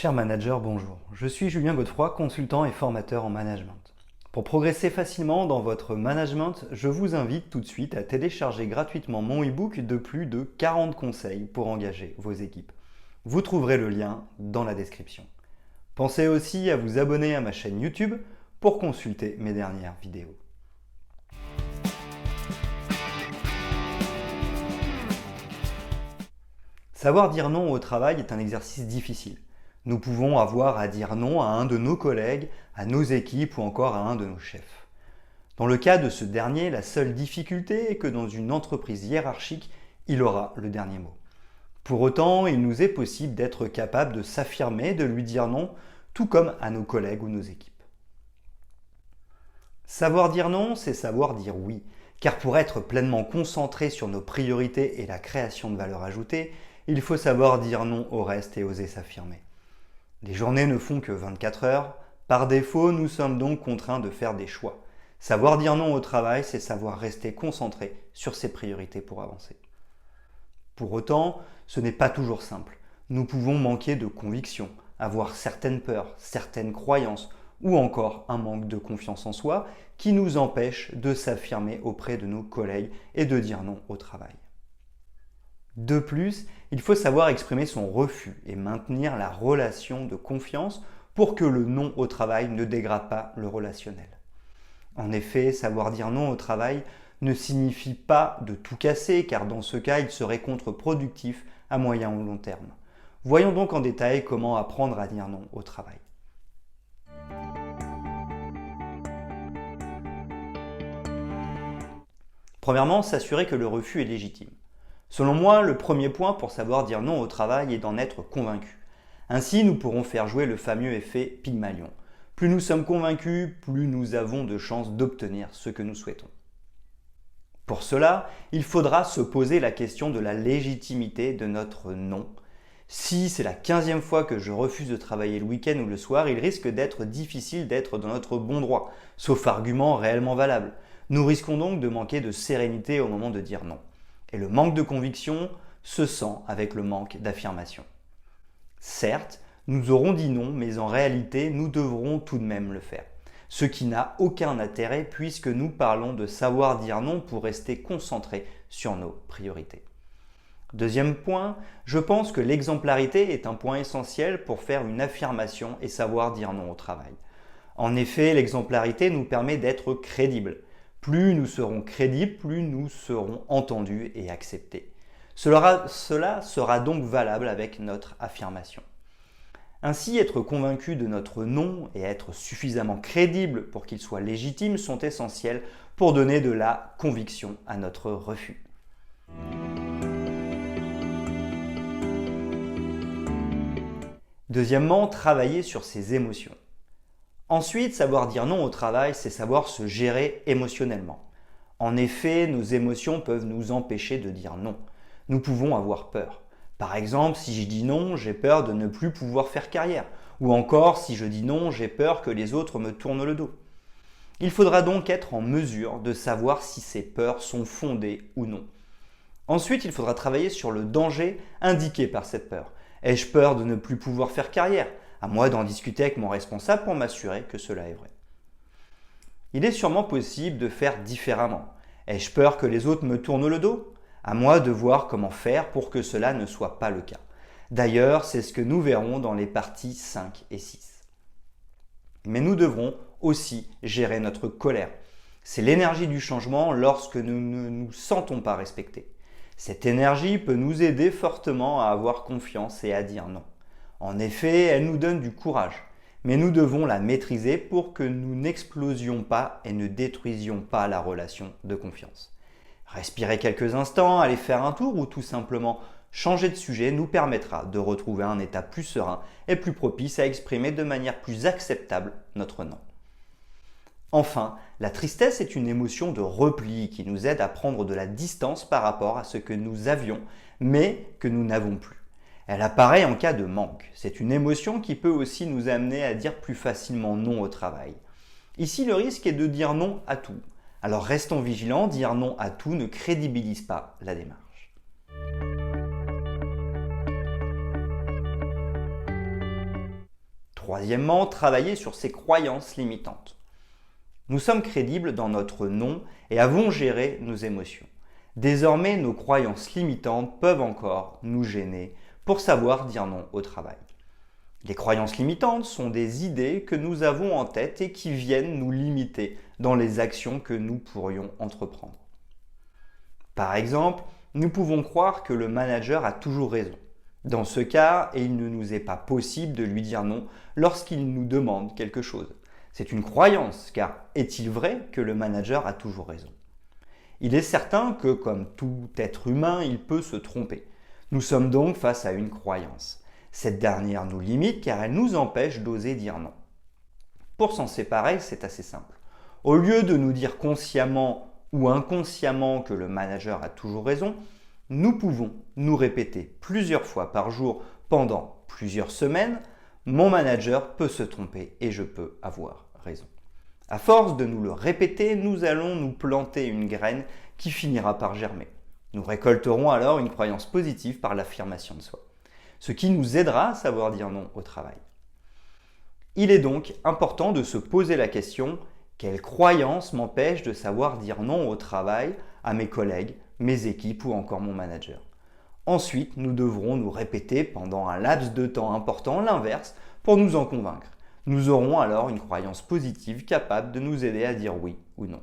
Cher manager, bonjour. Je suis Julien Godefroy, consultant et formateur en management. Pour progresser facilement dans votre management, je vous invite tout de suite à télécharger gratuitement mon e-book de plus de 40 conseils pour engager vos équipes. Vous trouverez le lien dans la description. Pensez aussi à vous abonner à ma chaîne YouTube pour consulter mes dernières vidéos. Savoir dire non au travail est un exercice difficile. Nous pouvons avoir à dire non à un de nos collègues, à nos équipes ou encore à un de nos chefs. Dans le cas de ce dernier, la seule difficulté est que dans une entreprise hiérarchique, il aura le dernier mot. Pour autant, il nous est possible d'être capable de s'affirmer, de lui dire non, tout comme à nos collègues ou nos équipes. Savoir dire non, c'est savoir dire oui, car pour être pleinement concentré sur nos priorités et la création de valeur ajoutée, il faut savoir dire non au reste et oser s'affirmer. Les journées ne font que 24 heures, par défaut, nous sommes donc contraints de faire des choix. Savoir dire non au travail, c'est savoir rester concentré sur ses priorités pour avancer. Pour autant, ce n'est pas toujours simple. Nous pouvons manquer de conviction, avoir certaines peurs, certaines croyances ou encore un manque de confiance en soi qui nous empêche de s'affirmer auprès de nos collègues et de dire non au travail. De plus, il faut savoir exprimer son refus et maintenir la relation de confiance pour que le non au travail ne dégrade pas le relationnel. En effet, savoir dire non au travail ne signifie pas de tout casser, car dans ce cas, il serait contre-productif à moyen ou long terme. Voyons donc en détail comment apprendre à dire non au travail. Premièrement, s'assurer que le refus est légitime. Selon moi, le premier point pour savoir dire non au travail est d'en être convaincu. Ainsi, nous pourrons faire jouer le fameux effet Pygmalion. Plus nous sommes convaincus, plus nous avons de chances d'obtenir ce que nous souhaitons. Pour cela, il faudra se poser la question de la légitimité de notre non. Si c'est la 15e fois que je refuse de travailler le week-end ou le soir, il risque d'être difficile d'être dans notre bon droit, sauf argument réellement valable. Nous risquons donc de manquer de sérénité au moment de dire non. Et le manque de conviction se sent avec le manque d'affirmation. Certes, nous aurons dit non, mais en réalité, nous devrons tout de même le faire. Ce qui n'a aucun intérêt puisque nous parlons de savoir dire non pour rester concentré sur nos priorités. Deuxième point, je pense que l'exemplarité est un point essentiel pour faire une affirmation et savoir dire non au travail. En effet, l'exemplarité nous permet d'être crédibles. Plus nous serons crédibles, plus nous serons entendus et acceptés. Cela sera donc valable avec notre affirmation. Ainsi, être convaincu de notre non et être suffisamment crédible pour qu'il soit légitime sont essentiels pour donner de la conviction à notre refus. Deuxièmement, travailler sur ses émotions. Ensuite, savoir dire non au travail, c'est savoir se gérer émotionnellement. En effet, nos émotions peuvent nous empêcher de dire non. Nous pouvons avoir peur. Par exemple, si je dis non, j'ai peur de ne plus pouvoir faire carrière. Ou encore, si je dis non, j'ai peur que les autres me tournent le dos. Il faudra donc être en mesure de savoir si ces peurs sont fondées ou non. Ensuite, il faudra travailler sur le danger indiqué par cette peur. Ai-je peur de ne plus pouvoir faire carrière ? À moi d'en discuter avec mon responsable pour m'assurer que cela est vrai. Il est sûrement possible de faire différemment. Ai-je peur que les autres me tournent le dos ? À moi de voir comment faire pour que cela ne soit pas le cas. D'ailleurs, c'est ce que nous verrons dans les parties 5 et 6. Mais nous devrons aussi gérer notre colère. C'est l'énergie du changement lorsque nous ne nous sentons pas respectés. Cette énergie peut nous aider fortement à avoir confiance et à dire non. En effet, elle nous donne du courage, mais nous devons la maîtriser pour que nous n'explosions pas et ne détruisions pas la relation de confiance. Respirer quelques instants, aller faire un tour ou tout simplement changer de sujet nous permettra de retrouver un état plus serein et plus propice à exprimer de manière plus acceptable notre non. Enfin, la tristesse est une émotion de repli qui nous aide à prendre de la distance par rapport à ce que nous avions, mais que nous n'avons plus. Elle apparaît en cas de manque. C'est une émotion qui peut aussi nous amener à dire plus facilement non au travail. Ici, le risque est de dire non à tout. Alors restons vigilants, dire non à tout ne crédibilise pas la démarche. Troisièmement, travailler sur ses croyances limitantes. Nous sommes crédibles dans notre non et avons géré nos émotions. Désormais, nos croyances limitantes peuvent encore nous gêner pour savoir dire non au travail. Les croyances limitantes sont des idées que nous avons en tête et qui viennent nous limiter dans les actions que nous pourrions entreprendre. Par exemple, nous pouvons croire que le manager a toujours raison. Dans ce cas, il ne nous est pas possible de lui dire non lorsqu'il nous demande quelque chose. C'est une croyance, car est-il vrai que le manager a toujours raison? Il est certain que, comme tout être humain, il peut se tromper. Nous sommes donc face à une croyance. Cette dernière nous limite car elle nous empêche d'oser dire non. Pour s'en séparer, c'est assez simple. Au lieu de nous dire consciemment ou inconsciemment que le manager a toujours raison, nous pouvons nous répéter plusieurs fois par jour pendant plusieurs semaines « Mon manager peut se tromper et je peux avoir raison ». À force de nous le répéter, nous allons nous planter une graine qui finira par germer. Nous récolterons alors une croyance positive par l'affirmation de soi, ce qui nous aidera à savoir dire non au travail. Il est donc important de se poser la question « Quelle croyance m'empêche de savoir dire non au travail, à mes collègues, mes équipes ou encore mon manager ?» Ensuite, nous devrons nous répéter pendant un laps de temps important l'inverse pour nous en convaincre. Nous aurons alors une croyance positive capable de nous aider à dire oui ou non.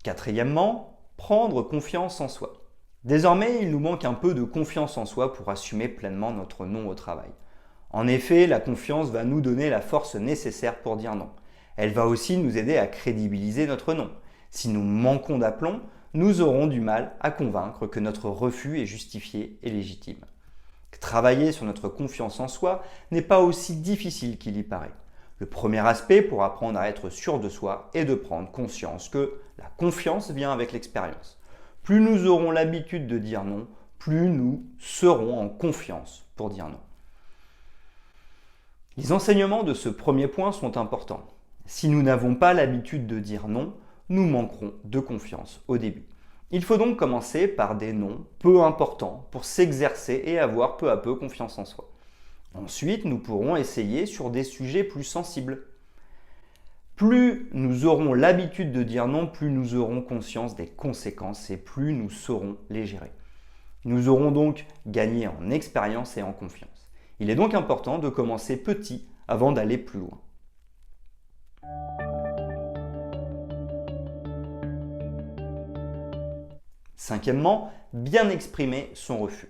Quatrièmement, prendre confiance en soi. Désormais, il nous manque un peu de confiance en soi pour assumer pleinement notre non au travail. En effet, la confiance va nous donner la force nécessaire pour dire non. Elle va aussi nous aider à crédibiliser notre non. Si nous manquons d'aplomb, nous aurons du mal à convaincre que notre refus est justifié et légitime. Travailler sur notre confiance en soi n'est pas aussi difficile qu'il y paraît. Le premier aspect pour apprendre à être sûr de soi est de prendre conscience que la confiance vient avec l'expérience. Plus nous aurons l'habitude de dire non, plus nous serons en confiance pour dire non. Les enseignements de ce premier point sont importants. Si nous n'avons pas l'habitude de dire non, nous manquerons de confiance au début. Il faut donc commencer par des noms peu importants pour s'exercer et avoir peu à peu confiance en soi. Ensuite, nous pourrons essayer sur des sujets plus sensibles. Plus nous aurons l'habitude de dire non, plus nous aurons conscience des conséquences et plus nous saurons les gérer. Nous aurons donc gagné en expérience et en confiance. Il est donc important de commencer petit avant d'aller plus loin. Cinquièmement, bien exprimer son refus.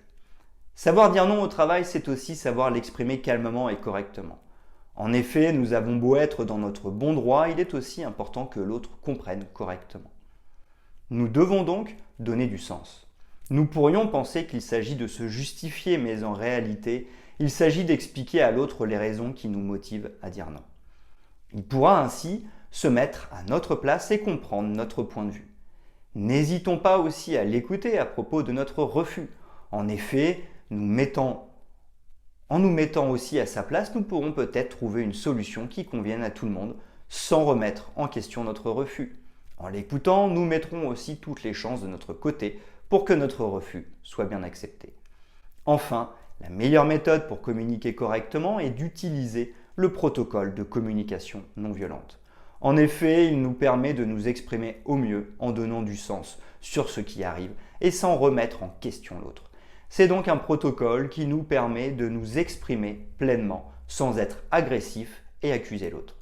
Savoir dire non au travail, c'est aussi savoir l'exprimer calmement et correctement. En effet, nous avons beau être dans notre bon droit, il est aussi important que l'autre comprenne correctement. Nous devons donc donner du sens. Nous pourrions penser qu'il s'agit de se justifier, mais en réalité, il s'agit d'expliquer à l'autre les raisons qui nous motivent à dire non. Il pourra ainsi se mettre à notre place et comprendre notre point de vue. N'hésitons pas aussi à l'écouter à propos de notre refus. En effet, en nous mettant aussi à sa place, nous pourrons peut-être trouver une solution qui convienne à tout le monde sans remettre en question notre refus. En l'écoutant, nous mettrons aussi toutes les chances de notre côté pour que notre refus soit bien accepté. Enfin, la meilleure méthode pour communiquer correctement est d'utiliser le protocole de communication non violente. En effet, il nous permet de nous exprimer au mieux en donnant du sens sur ce qui arrive et sans remettre en question l'autre. C'est donc un protocole qui nous permet de nous exprimer pleinement sans être agressif et accuser l'autre.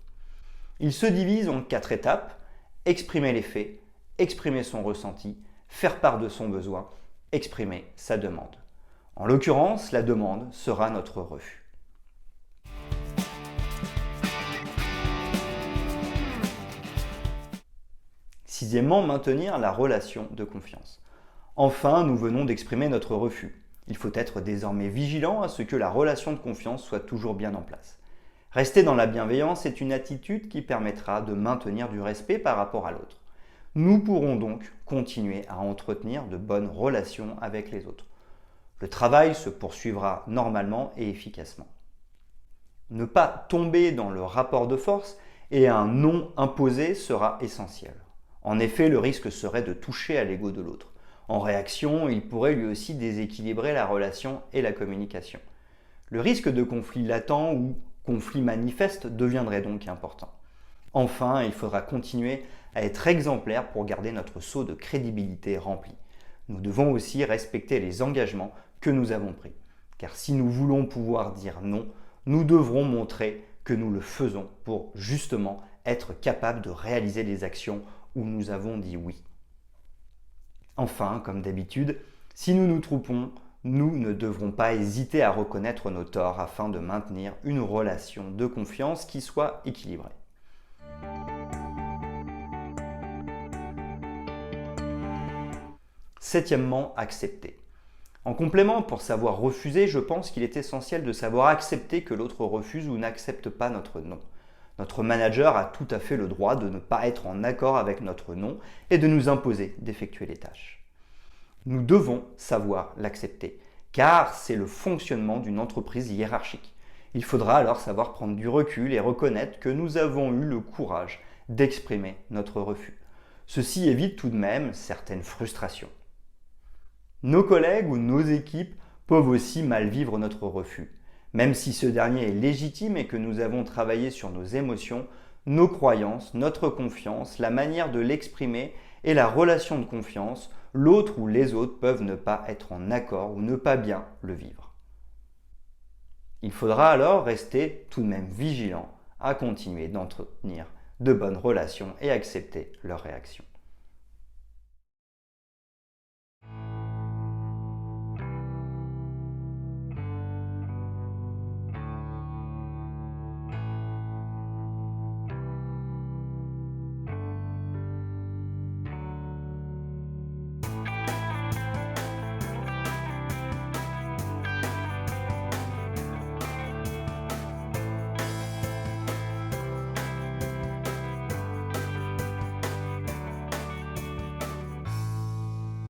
Il se divise en 4 étapes: exprimer les faits, exprimer son ressenti, faire part de son besoin, exprimer sa demande. En l'occurrence, la demande sera notre refus. Sixièmement, maintenir la relation de confiance. Enfin, nous venons d'exprimer notre refus. Il faut être désormais vigilant à ce que la relation de confiance soit toujours bien en place. Rester dans la bienveillance est une attitude qui permettra de maintenir du respect par rapport à l'autre. Nous pourrons donc continuer à entretenir de bonnes relations avec les autres. Le travail se poursuivra normalement et efficacement. Ne pas tomber dans le rapport de force et un non imposé sera essentiel. En effet, le risque serait de toucher à l'ego de l'autre. En réaction, il pourrait lui aussi déséquilibrer la relation et la communication. Le risque de conflit latent ou conflit manifeste deviendrait donc important. Enfin, il faudra continuer à être exemplaire pour garder notre sceau de crédibilité rempli. Nous devons aussi respecter les engagements que nous avons pris. Car si nous voulons pouvoir dire non, nous devrons montrer que nous le faisons pour justement être capables de réaliser les actions où nous avons dit oui. Enfin, comme d'habitude, si nous nous trompons, nous ne devrons pas hésiter à reconnaître nos torts afin de maintenir une relation de confiance qui soit équilibrée. Septièmement, accepter. En complément, pour savoir refuser, je pense qu'il est essentiel de savoir accepter que l'autre refuse ou n'accepte pas notre non. Notre manager a tout à fait le droit de ne pas être en accord avec notre non et de nous imposer d'effectuer les tâches. Nous devons savoir l'accepter, car c'est le fonctionnement d'une entreprise hiérarchique. Il faudra alors savoir prendre du recul et reconnaître que nous avons eu le courage d'exprimer notre refus. Ceci évite tout de même certaines frustrations. Nos collègues ou nos équipes peuvent aussi mal vivre notre refus. Même si ce dernier est légitime et que nous avons travaillé sur nos émotions, nos croyances, notre confiance, la manière de l'exprimer et la relation de confiance, l'autre ou les autres peuvent ne pas être en accord ou ne pas bien le vivre. Il faudra alors rester tout de même vigilant à continuer d'entretenir de bonnes relations et accepter leurs réactions.